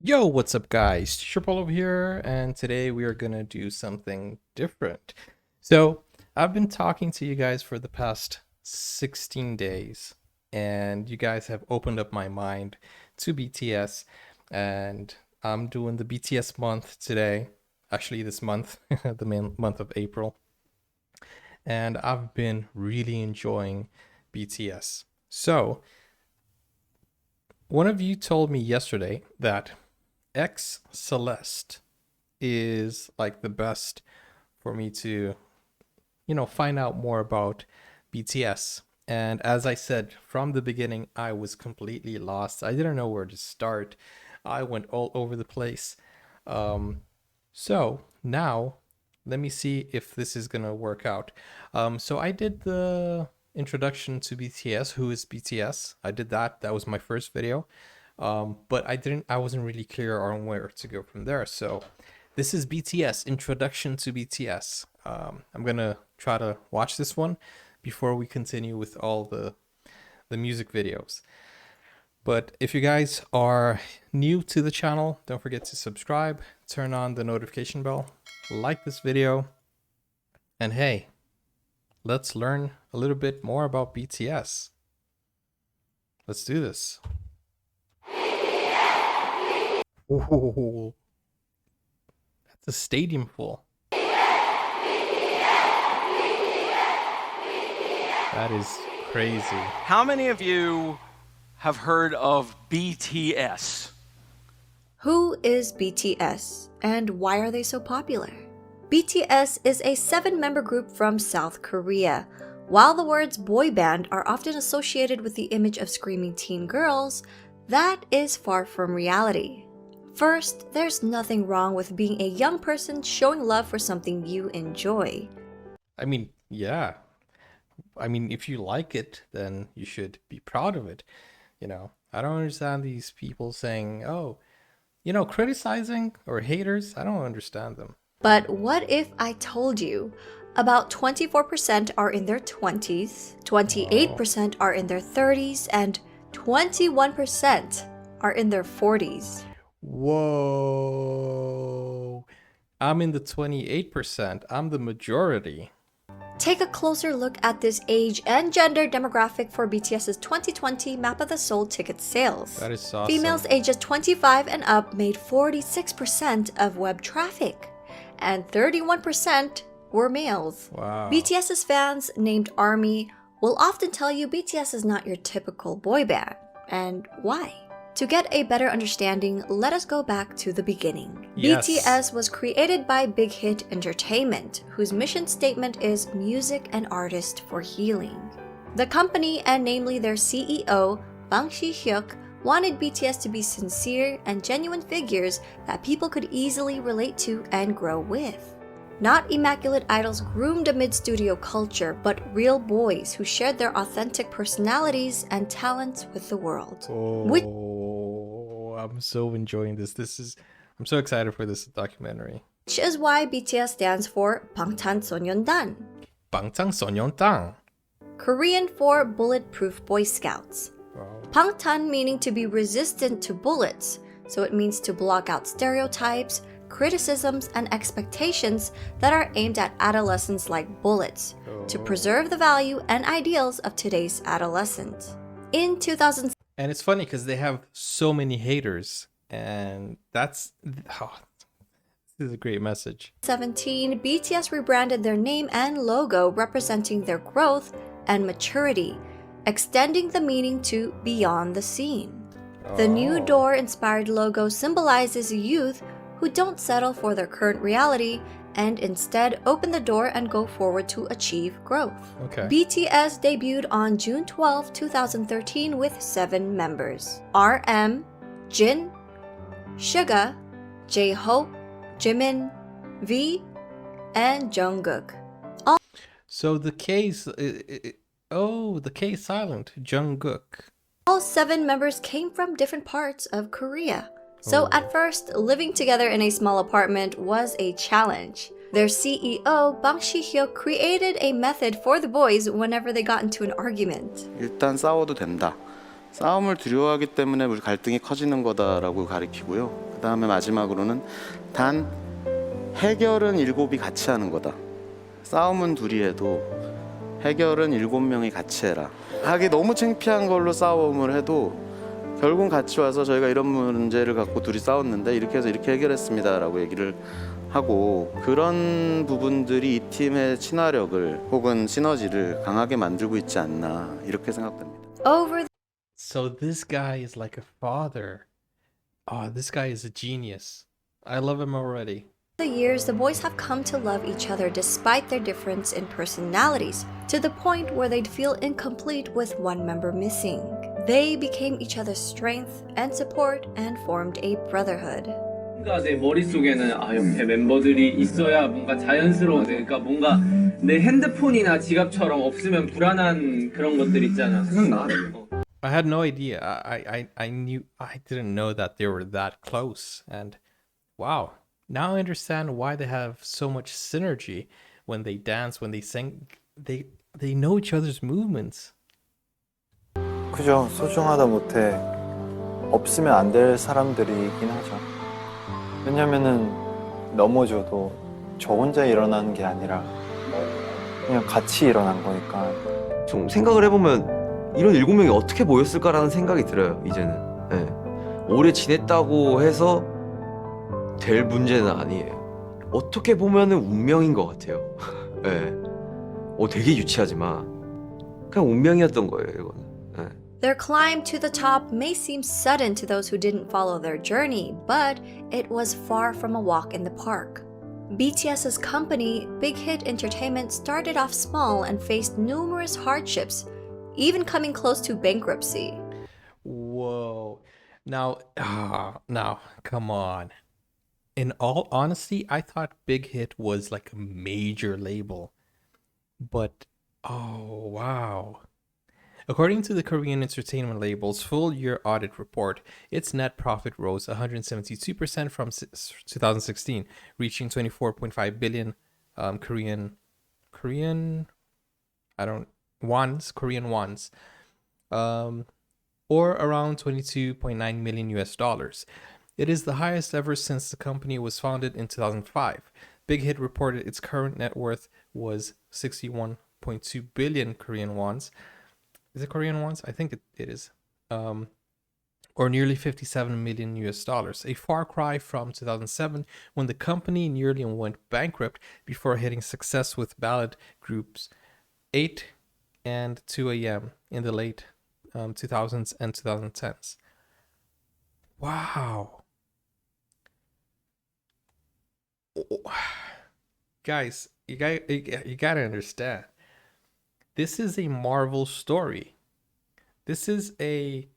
Yo, what's up guys? Teacherpaul over here, and today we are gonna do something different. So, I've been talking to you guys for the past 16 days, and you guys have opened up my mind to BTS, and I'm doing the BTS month today. Actually, this month, the main month of April. And I've been really enjoying BTS. So, one of you told me yesterday that xCeleste is like the best for me to, find out more about BTS. And as I said from the beginning, I was completely lost. I didn't know where to start. I went all over the place. So now let me see if this is gonna work out. So I did the introduction to BTS. Who is BTS? I did that. That was my first video. But I wasn't really clear on where to go from there. So this is BTS, Introduction to BTS. I'm gonna try to watch this one before we continue with all the music videos. But if you guys are new to the channel, don't forget to subscribe, turn on the notification bell, like this video, and hey, let's learn a little bit more about BTS. Let's do this. Oh, that's a stadium full. That is crazy. How many of you have heard of BTS? Who is BTS and why are they so popular? BTS is a 7-member group from South Korea. While the words boy band are often associated with the image of screaming teen girls, that is far from reality. First, there's nothing wrong with being a young person showing love for something you enjoy. I mean, yeah. I mean, if you like it, then you should be proud of it. I don't understand these people saying, oh, criticizing or haters. I don't understand them. But what if I told you about 24% are in their 20s, 28% are in their 30s, and 21% are in their 40s? Whoa. I'm in the 28%. I'm the majority. Take a closer look at this age and gender demographic for BTS's 2020 Map of the Soul ticket sales. That is awesome. Females ages 25 and up made 46% of web traffic, and 31% were males. Wow. BTS's fans, named ARMY, will often tell you BTS is not your typical boy band. And why? To get a better understanding, let us go back to the beginning. Yes. BTS was created by Big Hit Entertainment, whose mission statement is music and artist for healing. The company, and namely their CEO, Bang Si-hyuk, wanted BTS to be sincere and genuine figures that people could easily relate to and grow with. Not immaculate idols groomed amid studio culture, but real boys who shared their authentic personalities and talents with the world. Oh, I'm so enjoying this. I'm so excited for this documentary. Which is why BTS stands for 방탄소년단, 방탄소년단. Korean for Bulletproof Boy Scouts. Wow. 방탄 meaning to be resistant to bullets, so it means to block out stereotypes, criticisms, and expectations that are aimed at adolescents like bullets, to preserve the value and ideals of today's adolescents. In 2000, And it's funny because they have so many haters, and this is a great message. 2017, BTS rebranded their name and logo representing their growth and maturity, extending the meaning to beyond the scene. The new door-inspired logo symbolizes youth who don't settle for their current reality and instead open the door and go forward to achieve growth. Okay. BTS debuted on June 12, 2013 with 7 members: RM, Jin, Suga, J-Hope, Jimin, V, and Jungkook. So the K is, the K is silent. Jungkook. All 7 members came from different parts of Korea. So at first, living together in a small apartment was a challenge. Their CEO, Bang Si-hyuk, created a method for the boys whenever they got into an argument. 일단 싸워도 된다. 싸움을 두려워하기 때문에 우리 갈등이 커지는 거다라고 가리키고요. 다음에 마지막으로는 단 해결은 7이 같이 하는 거다. 싸움은 둘이 해도 해결은 7명이 같이 해라. 하기 너무 창피한 걸로 싸움을 해도 결국 같이 와서 저희가 이런 문제를 갖고 둘이 싸웠는데 이렇게 해서 이렇게 해결했습니다 라고 얘기를 하고, 그런 부분들이 이 팀의 친화력을 혹은 시너지를 강하게 만들고 있지 않나 이렇게 생각됩니다. Over So this guy is like a father. Oh, this guy is a genius. I love him already. the years, the boys have come to love each other despite their difference in personalities, to the point where they'd feel incomplete with one member missing. They became each other's strength and support and formed a brotherhood. 뭔가 내 머릿속에는 옆에 멤버들이 있어야 뭔가 자연스러워. 그러니까 뭔가 내 핸드폰이나 지갑처럼 없으면 불안한 그런 것들 있잖아. 생각나. I had no idea. I didn't know that they were that close. And wow, now I understand why they have so much synergy when they dance, when they sing. They know each other's movements. 그죠. 소중하다 못해 없으면 안 될 사람들이긴 하죠. 왜냐면은 넘어져도 저 혼자 일어나는 게 아니라 그냥 같이 일어난 거니까. 좀 생각을 해보면 이런 7명이 어떻게 모였을까라는 생각이 들어요, 이제는. 네. 오래 지냈다고 해서 될 문제는 아니에요. 어떻게 보면은 운명인 것 같아요. 네. 되게 유치하지만 그냥 운명이었던 거예요, 이거는. 네. Their climb to the top may seem sudden to those who didn't follow their journey, but it was far from a walk in the park. BTS's company, Big Hit Entertainment, started off small and faced numerous hardships, even coming close to bankruptcy. Whoa. Now, come on. In all honesty, I thought Big Hit was like a major label. But, oh, wow. According to the Korean entertainment label's full-year audit report, its net profit rose 172% from 2016, reaching 24.5 billion Korean wons, or around 22.9 million US dollars. It is the highest ever since the company was founded in 2005. Big Hit reported its current net worth was 61.2 billion Korean wons. Is it Korean wons? I think it is. Or nearly 57 million US dollars. A far cry from 2007, when the company nearly went bankrupt before hitting success with ballad groups 8 and 2 AM in the late 2000s and 2010s. Wow. Guys, you gotta understand. This is a Marvel story. This is a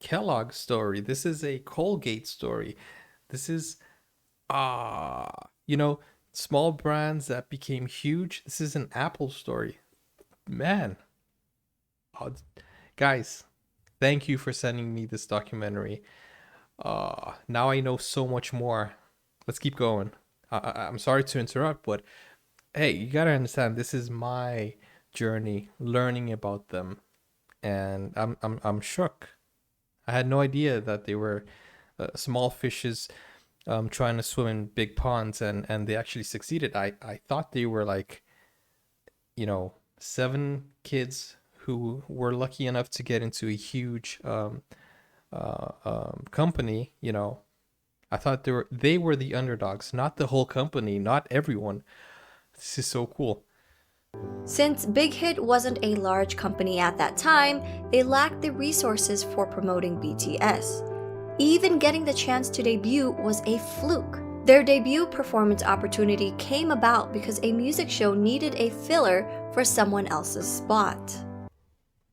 Kellogg story. This is a Colgate story. This is, small brands that became huge. This is an Apple story. Man. Guys, thank you for sending me this documentary. Now I know so much more. Let's keep going. I'm sorry to interrupt, but hey, you gotta understand, this is my journey learning about them, and I'm shook. I had no idea that they were small fishes trying to swim in big ponds, and they actually succeeded. I thought they were like 7 kids who were lucky enough to get into a huge company. I thought they were the underdogs, not the whole company, not everyone. This is so cool. Since Big Hit wasn't a large company at that time, they lacked the resources for promoting BTS. Even getting the chance to debut was a fluke. Their debut performance opportunity came about because a music show needed a filler for someone else's spot.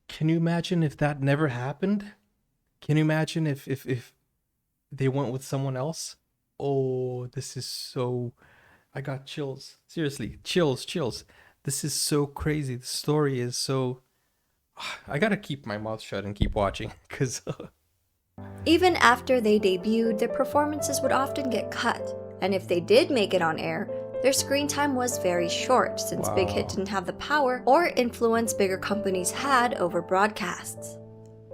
Can you imagine if that never happened? Can you imagine if they went with someone else? Oh, this is so... I got chills. Seriously, chills. This is so crazy. The story is so... I gotta keep my mouth shut and keep watching, because... Even after they debuted, their performances would often get cut, and if they did make it on air, their screen time was very short, since Big Hit didn't have the power or influence bigger companies had over broadcasts.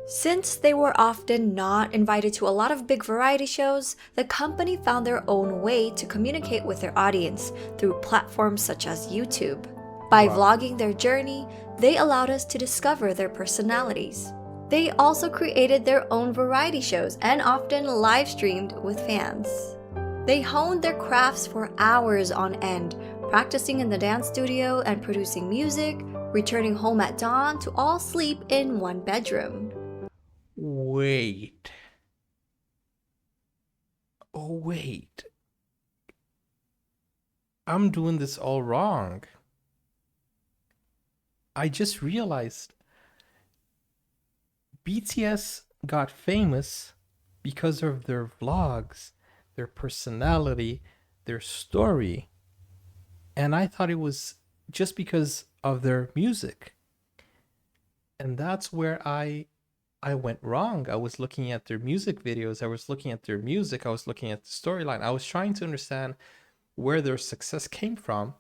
Since they were often not invited to a lot of big variety shows, the company found their own way to communicate with their audience through platforms such as YouTube. By vlogging their journey, they allowed us to discover their personalities. They also created their own variety shows and often live streamed with fans. They honed their crafts for hours on end, practicing in the dance studio and producing music, returning home at dawn to all sleep in one bedroom. Wait. Oh, wait. I'm doing this all wrong. I just realized BTS got famous because of their vlogs, their personality, their story. And I thought it was just because of their music. And that's where I went wrong. I was looking at their music videos, I was looking at their music, I was looking at the storyline. I was trying to understand where their success came from,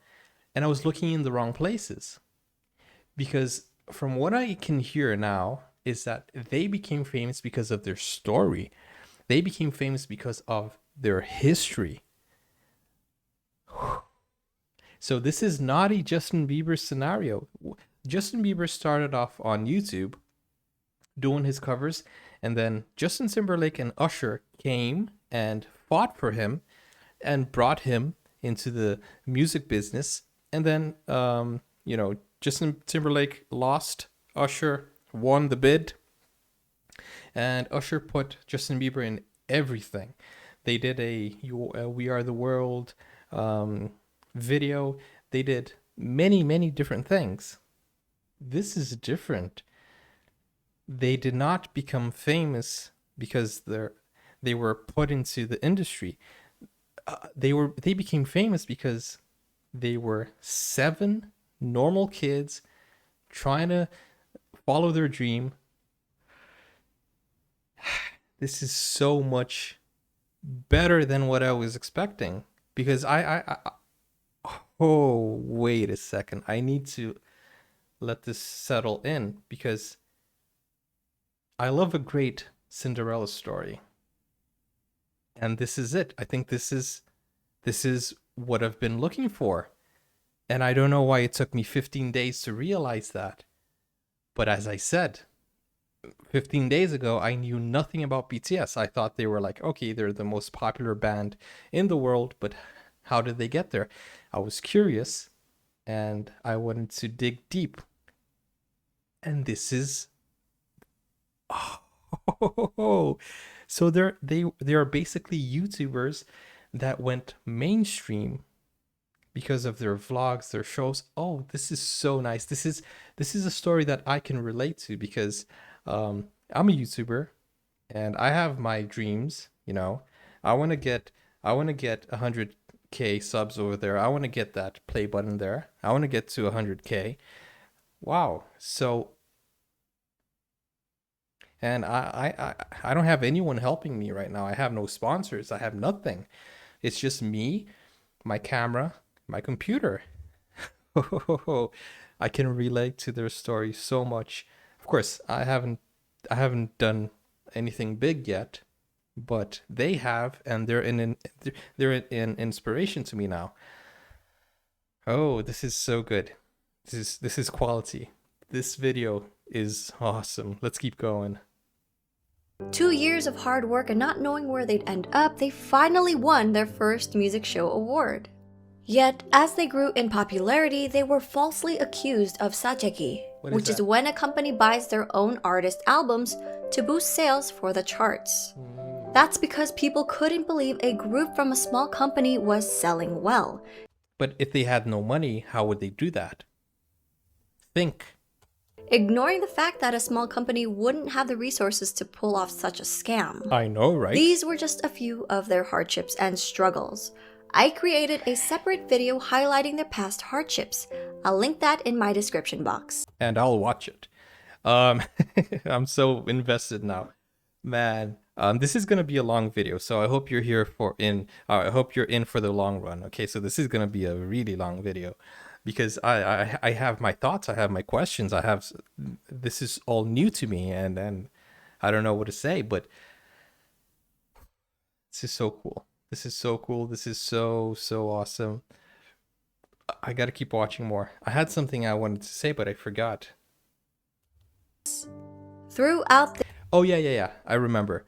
and I was looking in the wrong places. Because from what I can hear now is that they became famous because of their story. They became famous because of their history. So this is not a Justin Bieber scenario. Justin Bieber started off on YouTube doing his covers, and then Justin Timberlake and Usher came and fought for him and brought him into the music business. And then, Justin Timberlake lost, Usher won the bid, and Usher put Justin Bieber in everything. They did a We Are the World video. They did many different things. This is different. They did not become famous because they were put into the industry. They became famous because they were 7 normal kids trying to follow their dream. This is so much better than what I was expecting, because oh, wait a second. I need to let this settle in, because I love a great Cinderella story. And this is it. I think this is what I've been looking for. And I don't know why it took me 15 days to realize that. But as I said, 15 days ago, I knew nothing about BTS. I thought they were like, okay, they're the most popular band in the world, but how did they get there? I was curious, and I wanted to dig deep. And this is... Oh, so they are basically YouTubers that went mainstream because of their vlogs, their shows. Oh, this is so nice. This is a story that I can relate to, because I'm a YouTuber and I have my dreams. I want to get 100K subs over there. I want to get that play button there. I want to get to 100K. Wow. So, and I don't have anyone helping me right now. I have no sponsors. I have nothing. It's just me, my camera, my computer. I can relate to their story so much. Of course, I haven't done anything big yet, but they have, and they're an inspiration to me now. Oh, this is so good. This is quality. This video is awesome. Let's keep going. 2 years of hard work and not knowing where they'd end up, they finally won their first music show award. Yet, as they grew in popularity, they were falsely accused of sajegi, which is when a company buys their own artist albums to boost sales for the charts. That's because people couldn't believe a group from a small company was selling well. But if they had no money, how would they do that? Think. Ignoring the fact that a small company wouldn't have the resources to pull off such a scam. I know, right? These were just a few of their hardships and struggles. I created a separate video highlighting their past hardships. I'll link that in my description box. And I'll watch it. I'm so invested now. Man, this is going to be a long video, so I hope you're I hope you're in for the long run. Okay, so this is going to be a really long video, because I have my thoughts, I have my questions, this is all new to me, and I don't know what to say, but this is so cool. This is so cool. This is so awesome. I gotta keep watching more. I had something I wanted to say, but I forgot. Throughout the Oh yeah. I remember.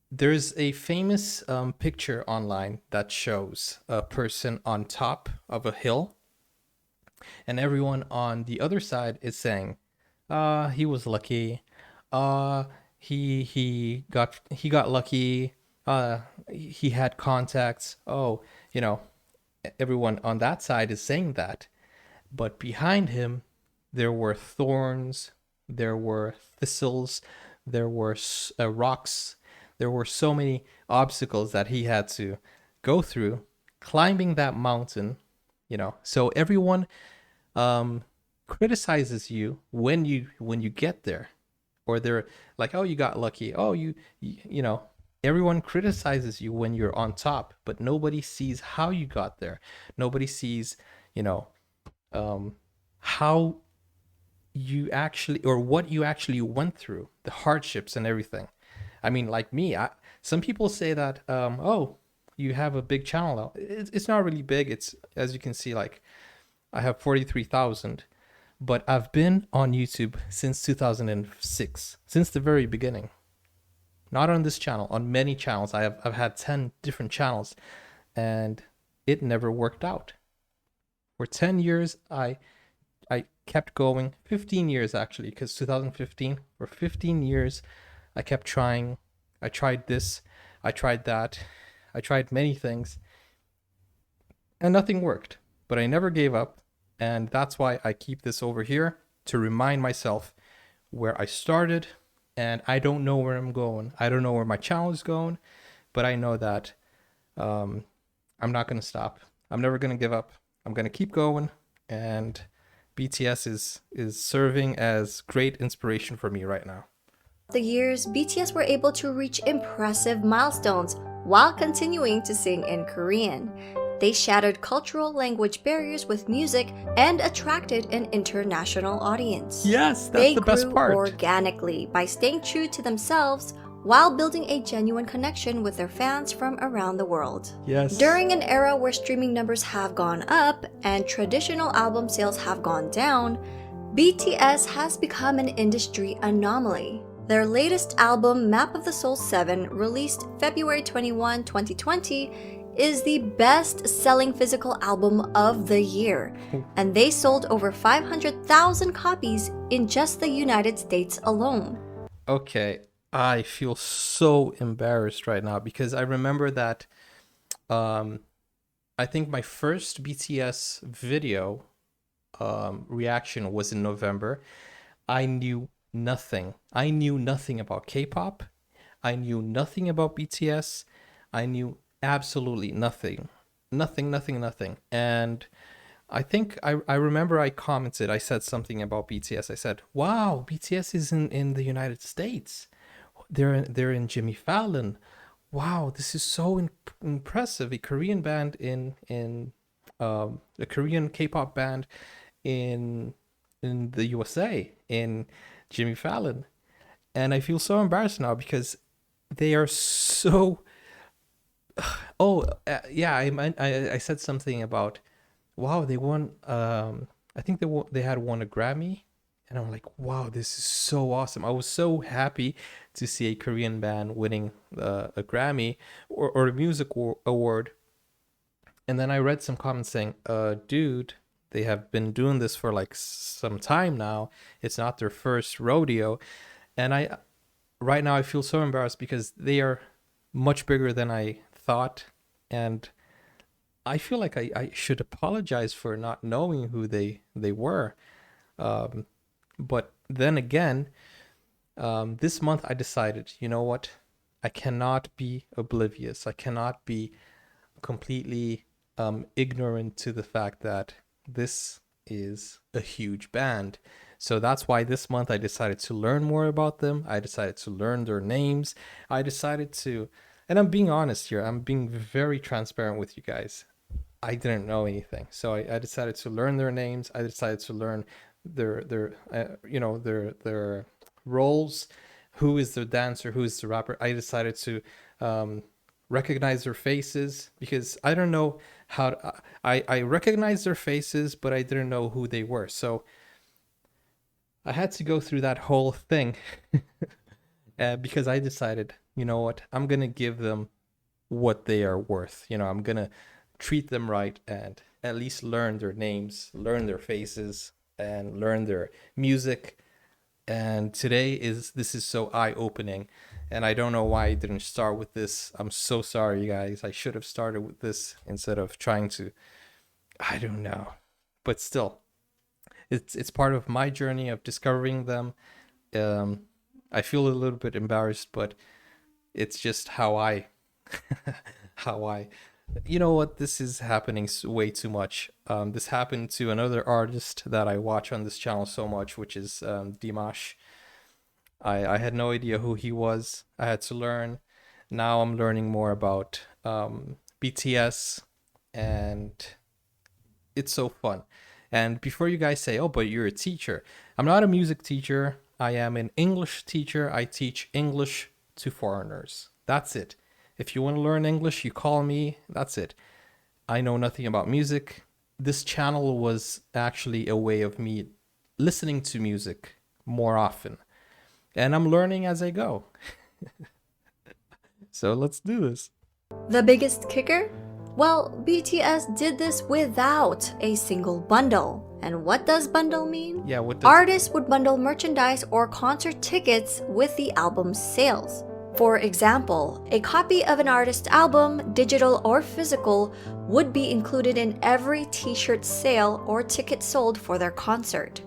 There's a famous picture online that shows a person on top of a hill, and everyone on the other side is saying, he was lucky. He got lucky. He had contacts. Oh, everyone on that side is saying that, but behind him there were thorns, there were thistles, there were rocks, there were so many obstacles that he had to go through climbing that mountain. So everyone criticizes you when you get there, or they're like, oh, you got lucky, oh, everyone criticizes you when you're on top, but nobody sees how you got there. Nobody sees how you actually, or what you actually went through, the hardships and everything. I mean, like me, some people say that, oh, you have a big channel now. It's not really big. It's, as you can see, like, I have 43,000, but I've been on YouTube since 2006, since the very beginning. Not on this channel, on many channels. I've had 10 different channels, and it never worked out. For 10 years, I kept going. 15 years, actually, because 2015, for 15 years, I kept trying. I tried this, I tried that, I tried many things, and nothing worked. But I never gave up, and that's why I keep this over here, to remind myself where I started, and I don't know where I'm going. I don't know where my channel is going, but I know that I'm not going to stop. I'm never going to give up. I'm going to keep going, and BTS is serving as great inspiration for me right now. the years, BTS were able to reach impressive milestones while continuing to sing in Korean. They shattered cultural language barriers with music and attracted an international audience. Yes, that's They the best grew part. organically by staying true to themselves while building a genuine connection with their fans from around the world. Yes. During an era where streaming numbers have gone up and traditional album sales have gone down, BTS has become an industry anomaly. Their latest album, Map of the Soul 7, released February 21, 2020, is the best-selling physical album of the year, and they sold over 500,000 copies in just the United States alone. Okay, I feel so embarrassed right now, because I remember that I think my first BTS video reaction was in November. I knew nothing. I knew nothing about K-pop. I knew nothing about BTS. I knew absolutely nothing. Nothing. And I think I remember I commented, I said something about BTS. I said, wow, BTS is in the United States. They're in Jimmy Fallon. Wow, this is so impressive. A Korean band in a Korean K-pop band in the USA, in Jimmy Fallon. And I feel so embarrassed now, because they are so I said something about, wow, they won, I think they had won a Grammy, and I'm like, wow, this is so awesome. I was so happy to see a Korean band winning a Grammy or a music award. And then I read some comments saying, dude, they have been doing this for like some time now. It's not their first rodeo. And right now I feel so embarrassed, because they are much bigger than I thought, and I feel like I should apologize for not knowing who they were. But then again, this month I decided, you know what? I cannot be oblivious. I cannot be completely ignorant to the fact that this is a huge band. So that's why this month I decided to learn more about them. I decided to learn their names. I decided to, and I'm being honest here, I'm being very transparent with you guys. I didn't know anything. So I decided to learn their names. I decided to learn their roles, who is the dancer, who is the rapper. I decided to recognize their faces because I don't know how to, I recognized their faces, but I didn't know who they were. So I had to go through that whole thing because I decided, you know what, I'm going to give them what they are worth. You know, I'm going to treat them right and at least learn their names, learn their faces, and learn their music. And this is so eye-opening, and I don't know why I didn't start with this. I'm so sorry, you guys. I should have started with this instead of trying to, I don't know. But still, it's part of my journey of discovering them. I feel a little bit embarrassed, but it's just how I you know what, this is happening way too much. This happened to another artist that I watch on this channel so much, which is Dimash. I had no idea who he was. I had to learn. Now I'm learning more about BTS, and it's so fun. And before you guys say, oh, but you're a teacher. I'm not a music teacher. I am an English teacher. I teach English to foreigners. That's it. If you want to learn English, you call me. That's it. I know nothing about music. This channel was actually a way of me listening to music more often. And I'm learning as I go. So let's do this. The biggest kicker? Well, BTS did this without a single bundle. And what does bundle mean? Yeah, what does Artists would bundle merchandise or concert tickets with the album's sales. For example, a copy of an artist's album, digital or physical, would be included in every t-shirt sale or ticket sold for their concert.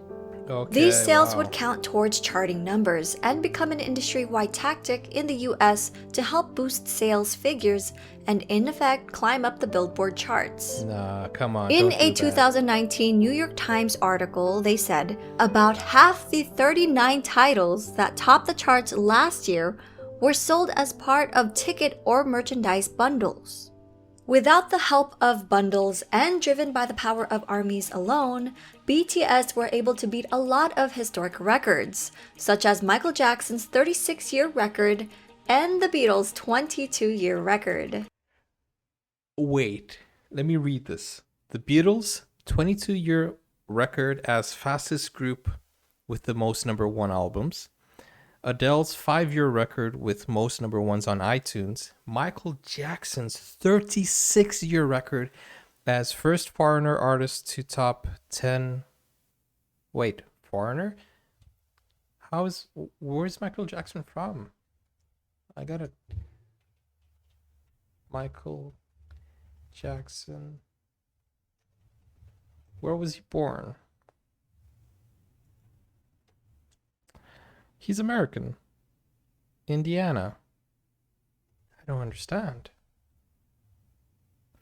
Okay, These sales wow. would count towards charting numbers and become an industry-wide tactic in the US to help boost sales figures and in effect climb up the Billboard charts. Nah, come on. In don't a do that. 2019 New York Times article, they said about half the 39 titles that topped the charts last year were sold as part of ticket or merchandise bundles. Without the help of bundles and driven by the power of ARMYs alone, BTS were able to beat a lot of historic records, such as Michael Jackson's 36-year record and the Beatles' 22-year record. Wait, let me read this. The Beatles' 22-year record as fastest group with the most #1 albums. Adele's 5-year record with most #1s on iTunes. Michael Jackson's 36-year record as first foreigner artist to top 10. Wait, foreigner? Where's Michael Jackson from? I got it. Michael Jackson. Where was he born? He's American. Indiana. I don't understand.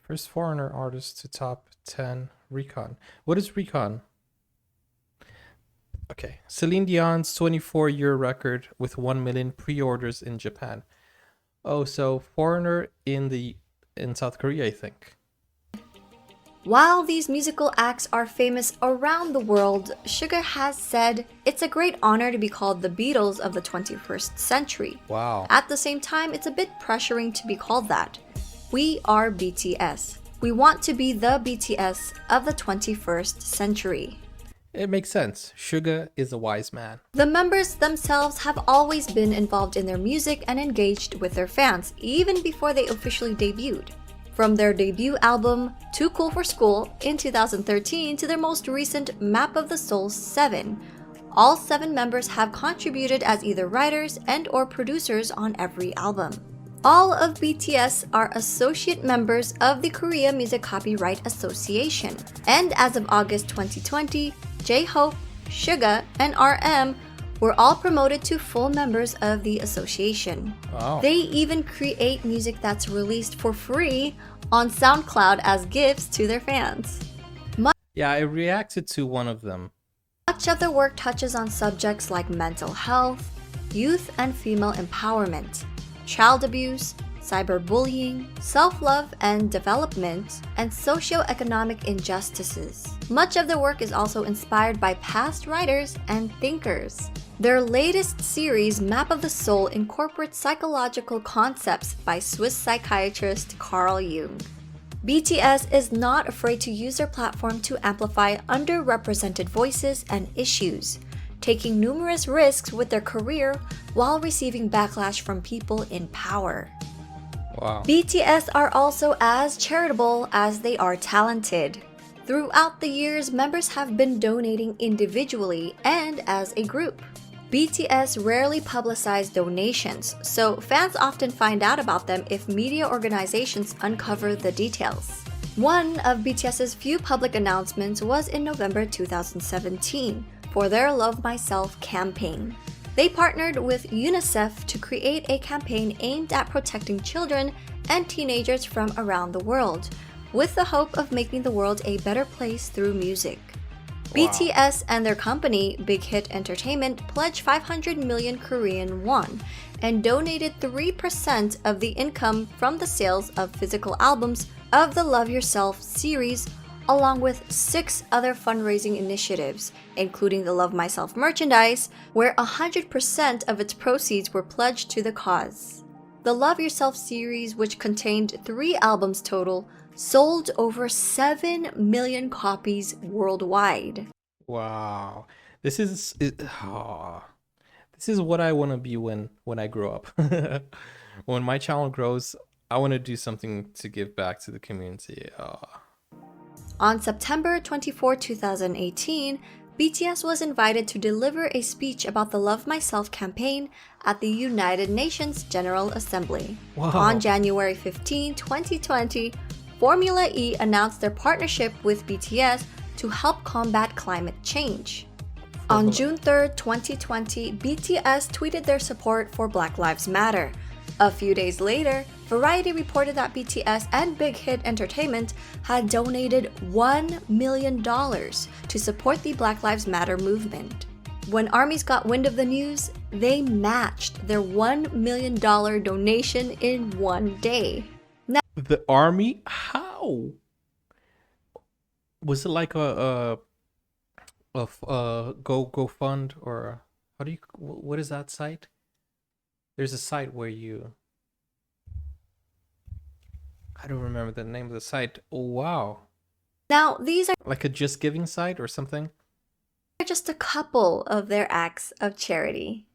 First foreigner artist to top 10 Recon. What is Recon? Okay. Celine Dion's 24-year record with 1 million pre-orders in Japan. Oh, so foreigner in South Korea, I think. While these musical acts are famous around the world, Suga has said it's a great honor to be called the Beatles of the 21st century. Wow. At the same time, it's a bit pressuring to be called that. We are BTS. We want to be the BTS of the 21st century. It makes sense. Suga is a wise man. The members themselves have always been involved in their music and engaged with their fans, even before they officially debuted. From their debut album, Too Cool for School, in 2013 to their most recent Map of the Soul 7, all 7 members have contributed as either writers and/or producers on every album. All of BTS are associate members of the Korea Music Copyright Association, and as of August 2020, J-Hope, Suga, and RM were all promoted to full members of the association. Wow. They even create music that's released for free on SoundCloud as gifts to their fans. Yeah, I reacted to one of them. Much of their work touches on subjects like mental health, youth and female empowerment, child abuse, cyberbullying, self-love and development, and socio-economic injustices. Much of their work is also inspired by past writers and thinkers. Their latest series, Map of the Soul, incorporates psychological concepts by Swiss psychiatrist Carl Jung. BTS is not afraid to use their platform to amplify underrepresented voices and issues, taking numerous risks with their career while receiving backlash from people in power. Wow. BTS are also as charitable as they are talented. Throughout the years, members have been donating individually and as a group. BTS rarely publicize donations, so fans often find out about them if media organizations uncover the details. One of BTS's few public announcements was in November 2017 for their Love Myself campaign. They partnered with UNICEF to create a campaign aimed at protecting children and teenagers from around the world, with the hope of making the world a better place through music. Wow. BTS and their company, Big Hit Entertainment, pledged 500 million Korean won and donated 3% of the income from the sales of physical albums of the Love Yourself series, along with 6 other fundraising initiatives, including the Love Myself merchandise, where 100% of its proceeds were pledged to the cause. The Love Yourself series, which contained 3 albums total, sold over 7 million copies worldwide. Wow. This is what I want to be when I grow up. When my channel grows, I want to do something to give back to the community. On September 24, 2018, BTS was invited to deliver a speech about the Love Myself campaign at the United Nations General Assembly. Wow. On January 15, 2020, Formula E announced their partnership with BTS to help combat climate change. On June 3, 2020, BTS tweeted their support for Black Lives Matter. A few days later, Variety reported that BTS and Big Hit Entertainment had donated $1 million to support the Black Lives Matter movement. When ARMYs got wind of the news, they matched their $1 million donation in one day. The army? How? Was it like a GoFund, or how do you, what is that site? There's a site where you, I don't remember the name of the site. Oh wow. Now, these are Like a Just Giving site or something? just a couple of their acts of charity.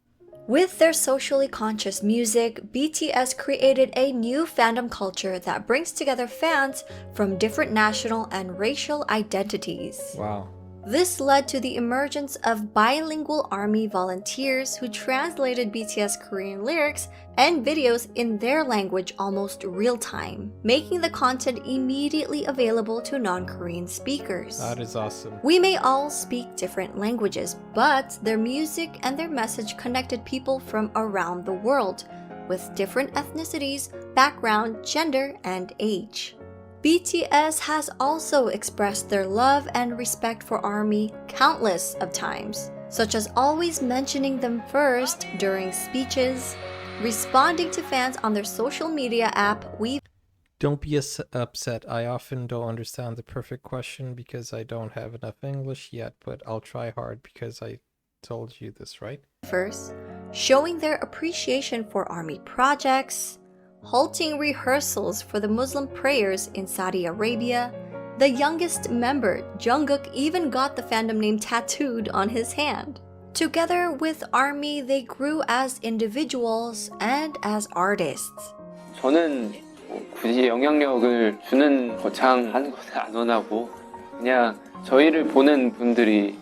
With their socially conscious music, BTS created a new fandom culture that brings together fans from different national and racial identities. Wow. This led to the emergence of bilingual ARMY volunteers who translated BTS Korean lyrics and videos in their language almost real time, making the content immediately available to non-Korean speakers. That is awesome. We may all speak different languages, but their music and their message connected people from around the world, with different ethnicities, background, gender, and age. BTS has also expressed their love and respect for ARMY countless of times, such as always mentioning them first during speeches, responding to fans on their social media app Weave. Don't be upset. I often don't understand the perfect question because I don't have enough English yet, but I'll try hard because I told you this, right? First, showing their appreciation for ARMY projects, halting rehearsals for the Muslim prayers in Saudi Arabia. The youngest member, Jungkook, even got the fandom name tattooed on his hand. Together with ARMY, they grew as individuals and as artists. 저는 굳이 영향력을 주는 거창한 것을 안 원하고 그냥 저희를 보는 분들이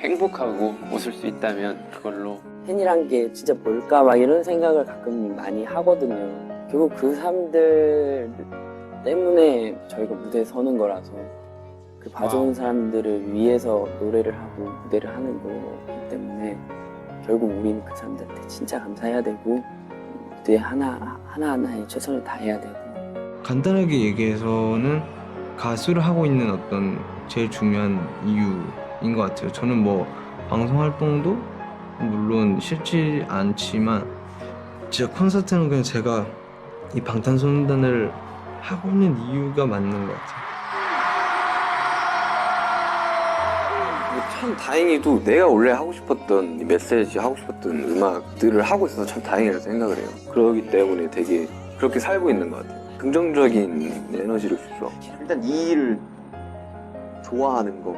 행복하고 웃을 수 있다면 그걸로. 팬이란 게 진짜 뭘까 막 이런 생각을 가끔 많이 하거든요. 결국 그 사람들 때문에 저희가 무대에 서는 거라서 그 봐주는 사람들을 위해서 노래를 하고 무대를 하는 거기 때문에 결국 우리는 그 사람들한테 진짜 감사해야 되고 무대 하나하나에 최선을 다해야 되고. 간단하게 얘기해서는 가수를 하고 있는 어떤 제일 중요한 이유인 것 같아요. 저는 뭐 방송 활동도 물론 싫지 않지만 진짜 콘서트는 그냥 제가 이 방탄소년단을 하고 있는 이유가 맞는 것 같아요. 참 다행히도 내가 원래 하고 싶었던 이 메시지 하고 싶었던 음악들을 하고 있어서 참 다행이라고 생각을 해요. 그러기 때문에 되게 그렇게 살고 있는 것 같아요. 긍정적인 에너지를 주죠. 일단 이 일을 좋아하는 거,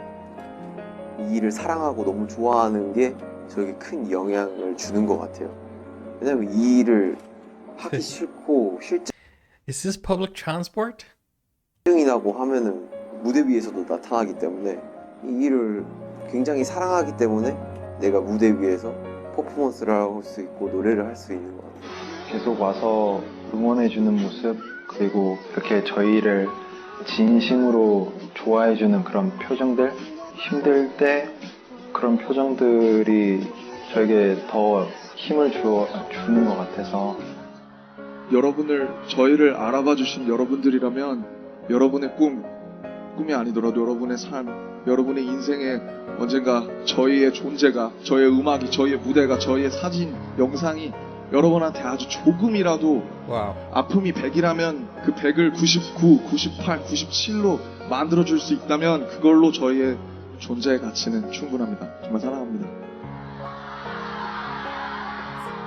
이 일을 사랑하고 너무 좋아하는 게 저에게 큰 영향을 주는 것 같아요. 왜냐면 이 일을 하기 싫고 Is this public transport? 실증이 나고 하면은 무대 위에서도 나타나기 때문에 이 일을 굉장히 사랑하기 때문에 내가 무대 위에서 퍼포먼스를 할 수 있고 노래를 할 수 있는 것 같아요. 계속 와서 응원해주는 모습, 그리고 이렇게 저희를 진심으로 좋아해주는 그런 표정들, 힘들 때 그런 표정들이 저에게 더 힘을 주는 것 같아서 저희를 알아봐 주신 여러분들이라면 여러분의 꿈이 아니더라도 여러분의 삶, 여러분의 인생에 언젠가 저희의 존재가, 저희의 음악이, 저희의 무대가, 저희의 사진, 영상이 여러분한테 아주 조금이라도 Wow. 아픔이 100이라면 그 100을 99, 98, 97로 만들어줄 수 있다면 그걸로 저희의 존재의 가치는 충분합니다. 정말 사랑합니다.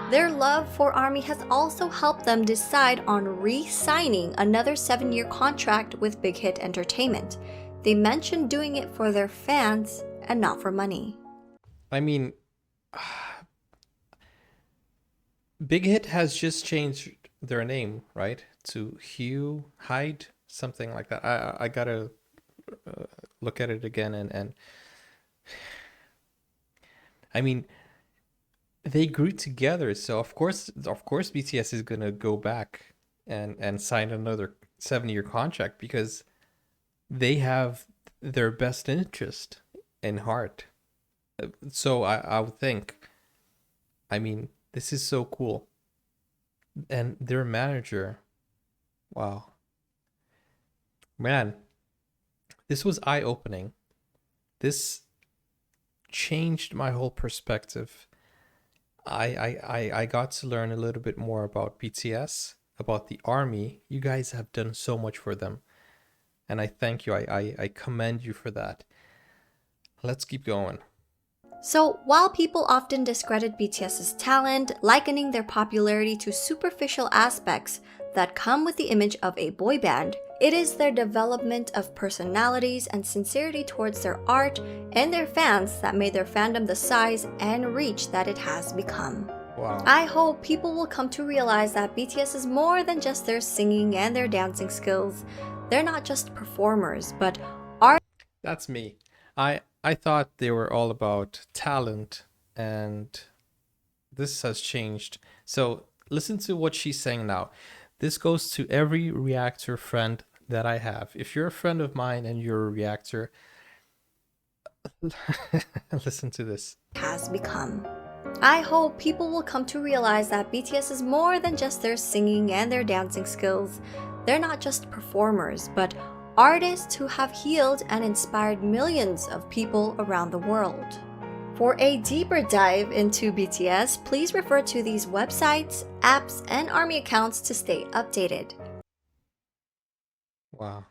Their love for ARMY has also helped them decide on re-signing another 7-year contract with Big Hit Entertainment. They mentioned doing it for their fans and not for money. I mean, Big Hit has just changed their name, right? To Hugh Hyde, something like that. I gotta look at it again and I mean, they grew together, so of course BTS is gonna go back and sign another 7-year contract because they have their best interest in heart. So I would think, I mean, this is so cool. And their manager, wow. Man, this was eye-opening. This changed my whole perspective. I got to learn a little bit more about BTS, about the ARMY. You guys have done so much for them. And I thank you. I commend you for that. Let's keep going. So, while people often discredit BTS's talent, likening their popularity to superficial aspects that come with the image of a boy band, it is their development of personalities and sincerity towards their art and their fans that made their fandom the size and reach that it has become. Wow. I hope people will come to realize that BTS is more than just their singing and their dancing skills. They're not just performers, but That's me. I thought they were all about talent, and this has changed. So listen to what she's saying now. This goes to every reactor friend that I have. If you're a friend of mine and you're a reactor, listen to this. Has become. I hope people will come to realize that BTS is more than just their singing and their dancing skills. They're not just performers, but artists who have healed and inspired millions of people around the world. For a deeper dive into BTS, please refer to these websites, apps, and ARMY accounts to stay updated. Wow.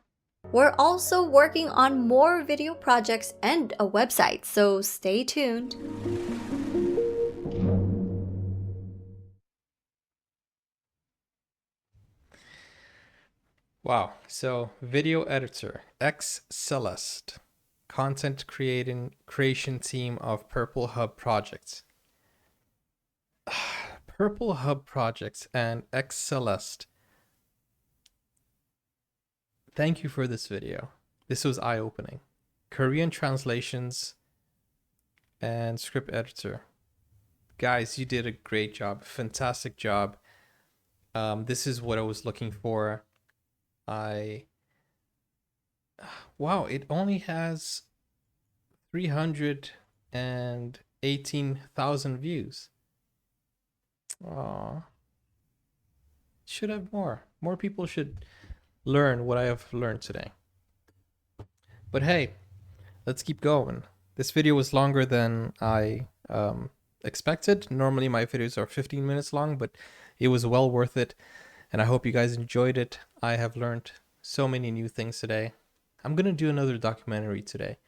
We're also working on more video projects and a website, so stay tuned. Wow. So video editor, xCeleste, content creation team of Purple Hub Projects. Purple Hub Projects and xCeleste. Thank you for this video. This was eye-opening. Korean translations and script editor. Guys, you did a great job. Fantastic job. This is what I was looking for. Wow, it only has 318,000 views. Aw. Should have more. More people should learn what I have learned today. But hey, let's keep going. This video was longer than I expected. Normally my videos are 15 minutes long, but it was well worth it. And I hope you guys enjoyed it. I have learned so many new things today. I'm gonna do another documentary today.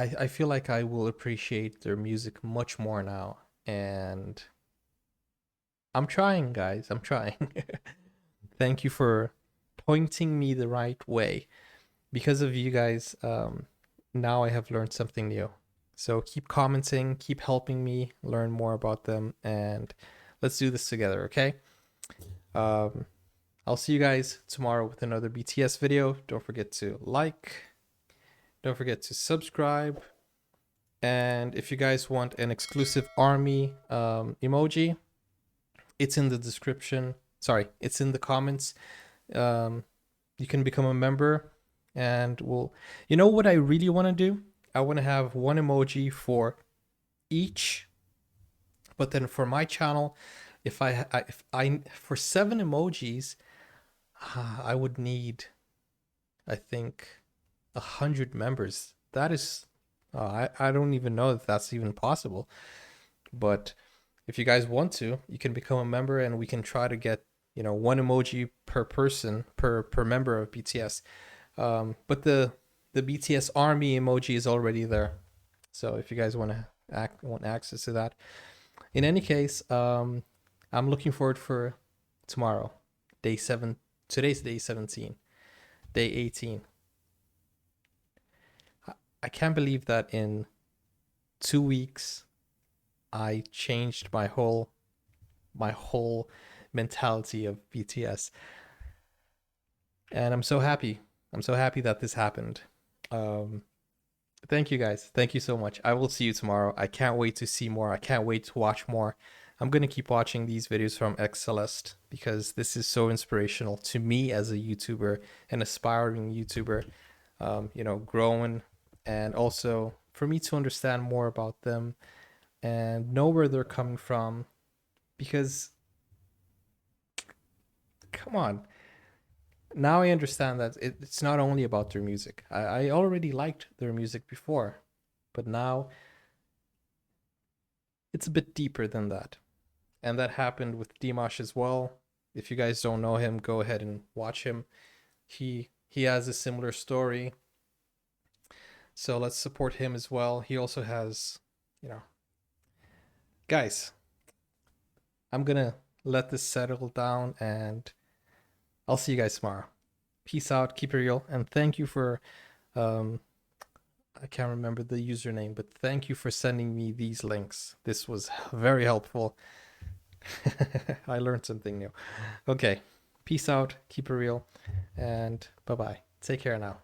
I feel like I will appreciate their music much more now. And I'm trying, guys. I'm trying. Thank you for pointing me the right way. Because of you guys, now I have learned something new. So keep commenting, keep helping me learn more about them, and let's do this together, okay? I'll see you guys tomorrow with another BTS video. Don't forget to like, don't forget to subscribe, and if you guys want an exclusive army emoji, it's in the description. Sorry, it's in the comments. You can become a member, and you know what I really want to do? I want to have one emoji for each, but then for my channel, if I for 7 emojis, I would need, I think, 100 members. That is, I don't even know if that's even possible. But if you guys want to, you can become a member, and we can try to get, you know, 1 emoji per person, per member of BTS. But the BTS army emoji is already there. So if you guys want access to that. In any case, I'm looking forward for tomorrow, day 7. Today's day 17, day 18. I can't believe that in 2 weeks, I changed my whole mentality of BTS. And I'm so happy. I'm so happy that this happened. Thank you guys. Thank you so much. I will see you tomorrow. I can't wait to see more. I can't wait to watch more. I'm going to keep watching these videos from xCeleste because this is so inspirational to me as a YouTuber, an aspiring YouTuber, you know, growing, and also for me to understand more about them and know where they're coming from. Because, come on, now I understand that it's not only about their music. I already liked their music before, but now it's a bit deeper than that. And that happened with Dimash as well. If you guys don't know him, go ahead and watch him. He has a similar story. So let's support him as well. He also has, you know. Guys, I'm gonna let this settle down, and I'll see you guys tomorrow. Peace out, keep it real, and thank you for I can't remember the username, but thank you for sending me these links. This was very helpful. I learned something new. Okay, peace out, keep it real, and bye-bye. Take care now.